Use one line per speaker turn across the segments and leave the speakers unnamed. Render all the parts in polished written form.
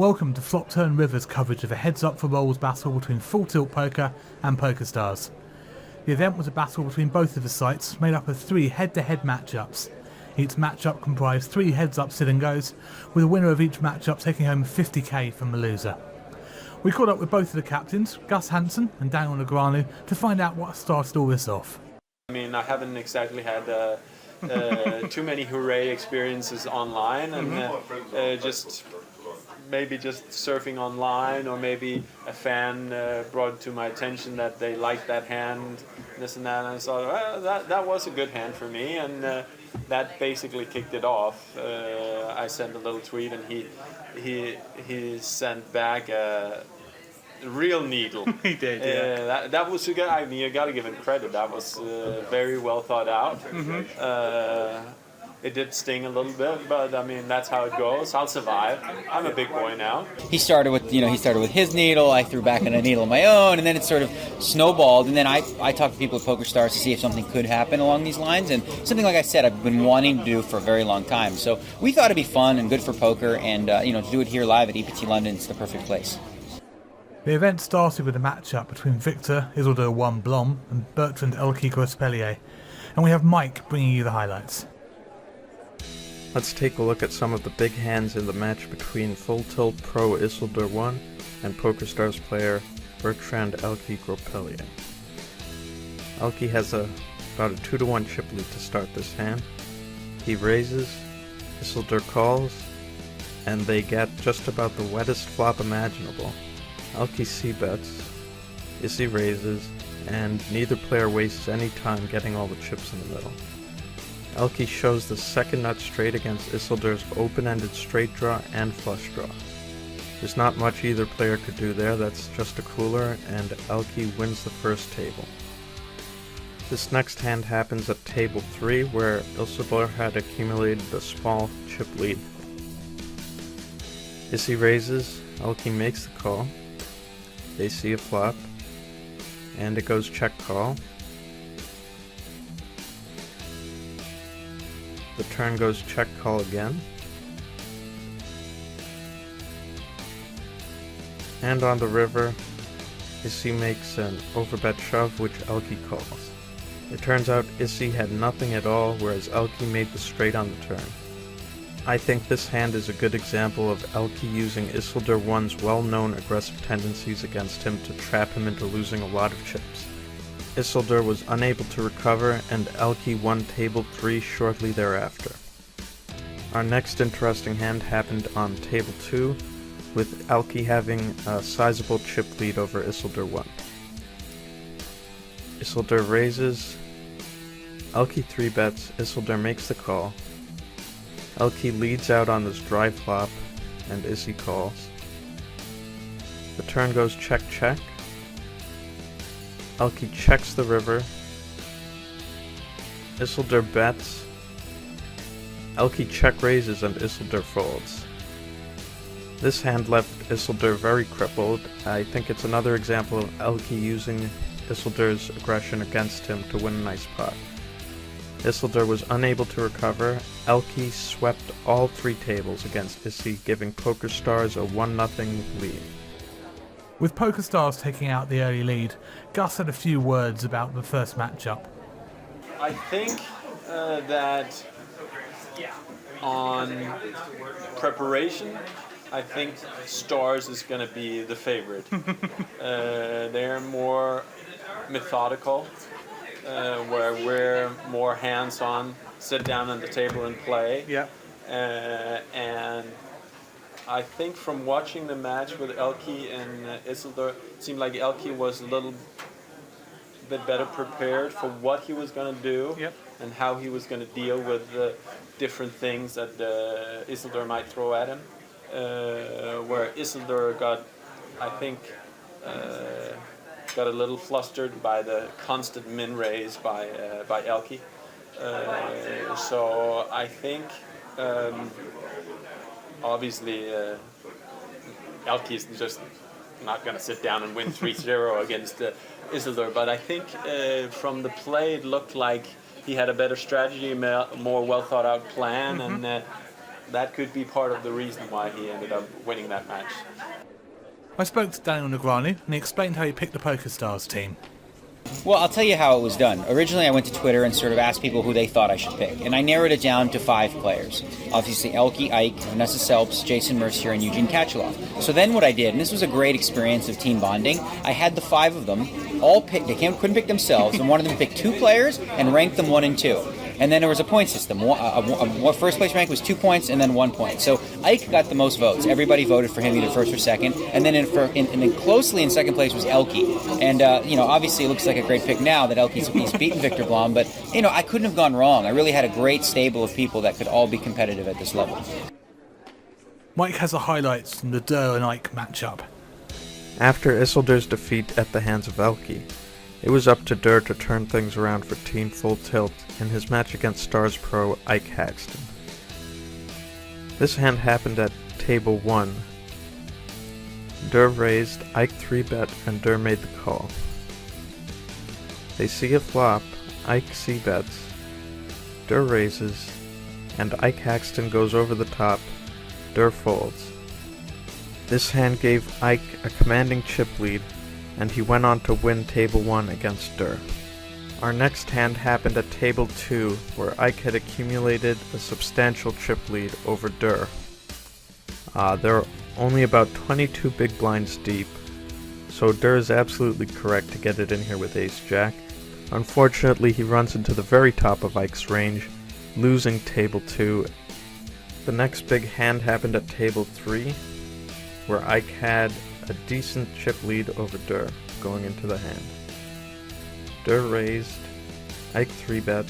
Welcome to FlopTurnRiver's coverage of a heads-up for rolls battle between Full Tilt Poker and PokerStars. The event was a battle between both of the sites, made up of 3 head-to-head matchups. Each matchup comprised 3 heads-up sit-and-goes, with the winner of each matchup taking home $50k from the loser. We caught up with both of the captains, Gus Hansen and Dwan Negreanu, to find out what started all this off.
I mean, I haven't exactly had too many hooray experiences online, and just surfing online, or maybe a fan brought to my attention that they liked that hand, this and that, and I thought, well, that was a good hand for me, and that basically kicked it off. I sent a little tweet, and he sent back a real needle.
He did, yeah.
That was good. I mean, you got to give him credit. That was very well thought out. It did sting a little bit, but I mean, that's how it goes. I'll survive. I'm a big boy now.
He started with his needle. I threw back in a needle of my own, and then it sort of snowballed. And then I talked to people at PokerStars to see if something could happen along these lines, and something like I said, I've been wanting to do for a very long time. So we thought it'd be fun and good for poker, and to do it here live at EPT London, it's the perfect place.
The event started with a matchup between Viktor, Illegranu, Blum, and Bertrand ElkY, and we have Mike bringing you the highlights.
Let's take a look at some of the big hands in the match between Full Tilt Pro Illegranu and PokerStars player Bertrand ElkY. ElkY has about a 2-to-1 chip lead to start this hand. He raises, Illegranu calls, and they get just about the wettest flop imaginable. ElkY c-bets, Issy raises, and neither player wastes any time getting all the chips in the middle. ElkY shows the second nut straight against Isildur's open-ended straight draw and flush draw. There's not much either player could do there, that's just a cooler, and ElkY wins the first table. This next hand happens at table 3, where Isildur had accumulated a small chip lead. Issy raises, ElkY makes the call. They see a flop, and it goes check call. The turn goes check call again. And on the river, Issy makes an overbet shove, which ElkY calls. It turns out Issy had nothing at all, whereas ElkY made the straight on the turn. I think this hand is a good example of ElkY using Isildur-1's well-known aggressive tendencies against him to trap him into losing a lot of chips. Isildur was unable to recover, and ElkY won table 3 shortly thereafter. Our next interesting hand happened on table 2, with ElkY having a sizable chip lead over Isildur-1. Isildur raises, ElkY 3-bets, Isildur makes the call. ElkY leads out on this dry flop, and Issy calls. The turn goes check check. ElkY checks the river. Isildur bets. ElkY check raises and Isildur folds. This hand left Isildur very crippled. I think it's another example of ElkY using Isildur's aggression against him to win a nice pot. Isildur was unable to recover. ElkY swept all 3 tables against Issy, giving PokerStars a 1-0 lead.
With PokerStars taking out the early lead, Gus had a few words about the first matchup.
I think that on preparation, I think Stars is going to be the favorite. They're more methodical, where we're more hands-on, sit down on the table and play.
Yeah.
And I think from watching the match with ElkY and Isildur, it seemed like ElkY was a little bit better prepared for what he was going to do.
Yep.
And how he was going to deal with the different things that Isildur might throw at him. Where Isildur got a little flustered by the constant min raise by ElkY. So I think obviously ElkY is just not going to sit down and win 3-0 against Isildur, but I think from the play it looked like he had a better strategy, a more well thought out plan, and that could be part of the reason why he ended up winning that match.
I spoke to Daniel Negreanu and he explained how he picked the PokerStars team.
Well, I'll tell you how it was done. Originally, I went to Twitter and sort of asked people who they thought I should pick, and I narrowed it down to 5 players. Obviously, ElkY, Ike, Vanessa Selps, Jason Mercier, and Eugene Kachelov. So then what I did, and this was a great experience of team bonding, I had the 5 of them all pick. They couldn't pick themselves, and one of them picked 2 players and ranked them 1 and 2. And then there was a point system. First place rank was 2 points and then 1 point. So Ike got the most votes. Everybody voted for him either first or second. And then and closely in second place was ElkY. And obviously it looks like a great pick now that ElkY's beaten Viktor Blum. But I couldn't have gone wrong. I really had a great stable of people that could all be competitive at this level.
Mike has the highlights from the Dur and Ike matchup.
After Isildur's defeat at the hands of ElkY, it was up to Dur to turn things around for Team Full Tilt in his match against Stars Pro Ike Haxton. This hand happened at table 1. Dur raised, Ike 3-bet, and Dur made the call. They see a flop, Ike c-bets, Dur raises, and Ike Haxton goes over the top, Dur folds. This hand gave Ike a commanding chip lead, and he went on to win table 1 against Dur. Our next hand happened at table 2, where Ike had accumulated a substantial chip lead over Dur. There are only about 22 big blinds deep, so Dur is absolutely correct to get it in here with ace-jack. Unfortunately, he runs into the very top of Ike's range, losing table 2. The next big hand happened at table 3, where Ike had a decent chip lead over Dur going into the hand. Dur raised, Ike 3-bet,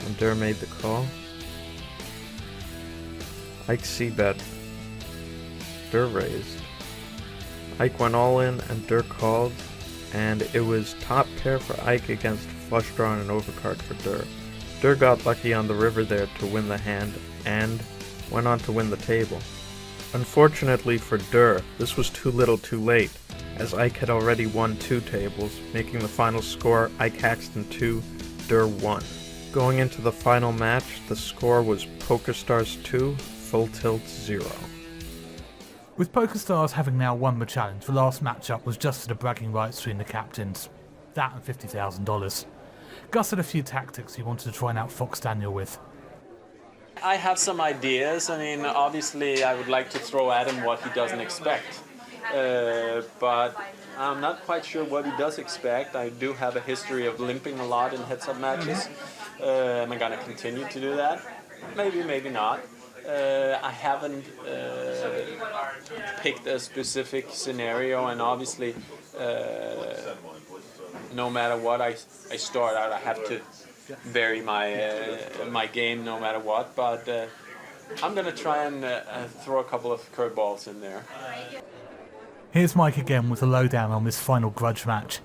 and Dur made the call. Ike c-bet, Dur raised. Ike went all in and Dur called, and it was top pair for Ike against flush draw and an overcard for Dur. Dur got lucky on the river there to win the hand and went on to win the table. Unfortunately for Dur, this was too little too late, as Ike had already won 2 tables, making the final score Ike Haxton 2, Dur 1. Going into the final match, the score was PokerStars 2, Full Tilt 0.
With PokerStars having now won the challenge, the last matchup was just for the bragging rights between the captains. That and $50,000. Gus had a few tactics he wanted to try and outfox Daniel with.
I have some ideas. I mean, obviously I would like to throw at him what he doesn't expect. But I'm not quite sure what he does expect. I do have a history of limping a lot in heads-up matches. Am I going to continue to do that? Maybe, maybe not. I haven't picked a specific scenario, and obviously no matter what I start out, I have to vary my game no matter what, but I'm going to try and throw a couple of curveballs in there.
Here's Mike again with a lowdown on this final grudge match.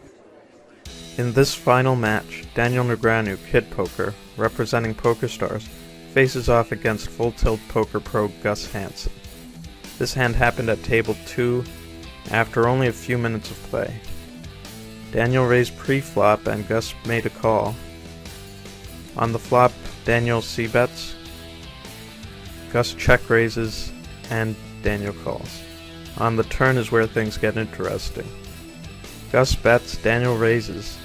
In this final match, Daniel Negreanu, Kid Poker, representing PokerStars, faces off against Full Tilt Poker Pro Gus Hansen. This hand happened at table 2 after only a few minutes of play. Daniel raised pre-flop and Gus made a call. On the flop, Daniel c-bets, Gus check raises, and Daniel calls. On the turn is where things get interesting. Gus bets, Daniel raises,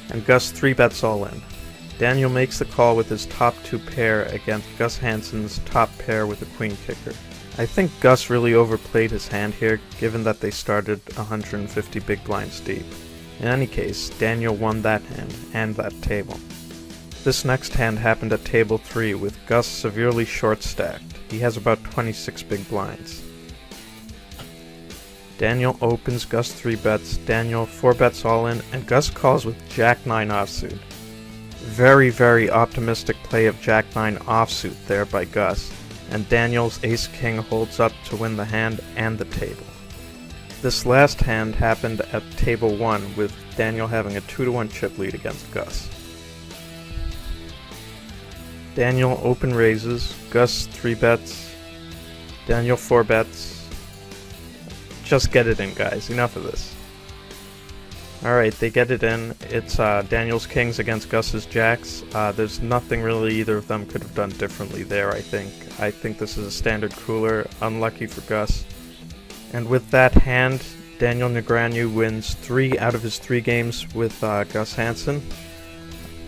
and Gus 3-bets all in. Daniel makes the call with his top 2 pair against Gus Hansen's top pair with a queen kicker. I think Gus really overplayed his hand here, given that they started 150 big blinds deep. In any case, Daniel won that hand, and that table. This next hand happened at table 3 with Gus severely short-stacked. He has about 26 big blinds. Daniel opens, Gus 3-bets, Daniel 4-bets all in, and Gus calls with Jack-9 offsuit. Very, very optimistic play of Jack-9 offsuit there by Gus, and Daniel's Ace-King holds up to win the hand and the table. This last hand happened at table 1 with Daniel having a 2-1 chip lead against Gus. Daniel open raises, Gus 3-bets, Daniel 4-bets. Just get it in, guys, enough of this. Alright, they get it in. It's Daniel's Kings against Gus's Jacks. There's nothing really either of them could have done differently there, I think. I think this is a standard cooler, unlucky for Gus. And with that hand, Daniel Negreanu wins 3 out of his 3 games with Gus Hansen,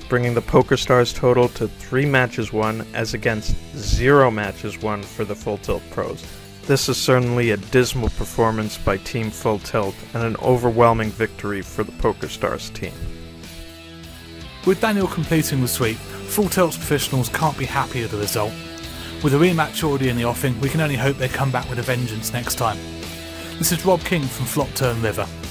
bringing the PokerStars total to 3 matches won as against 0 matches won for the Full Tilt pros. This is certainly a dismal performance by Team Full Tilt and an overwhelming victory for the PokerStars team.
With Daniel completing the sweep, Full Tilt's professionals can't be happy with the result. With a rematch already in the offing, we can only hope they come back with a vengeance next time. This is Rob King from FlopTurnRiver.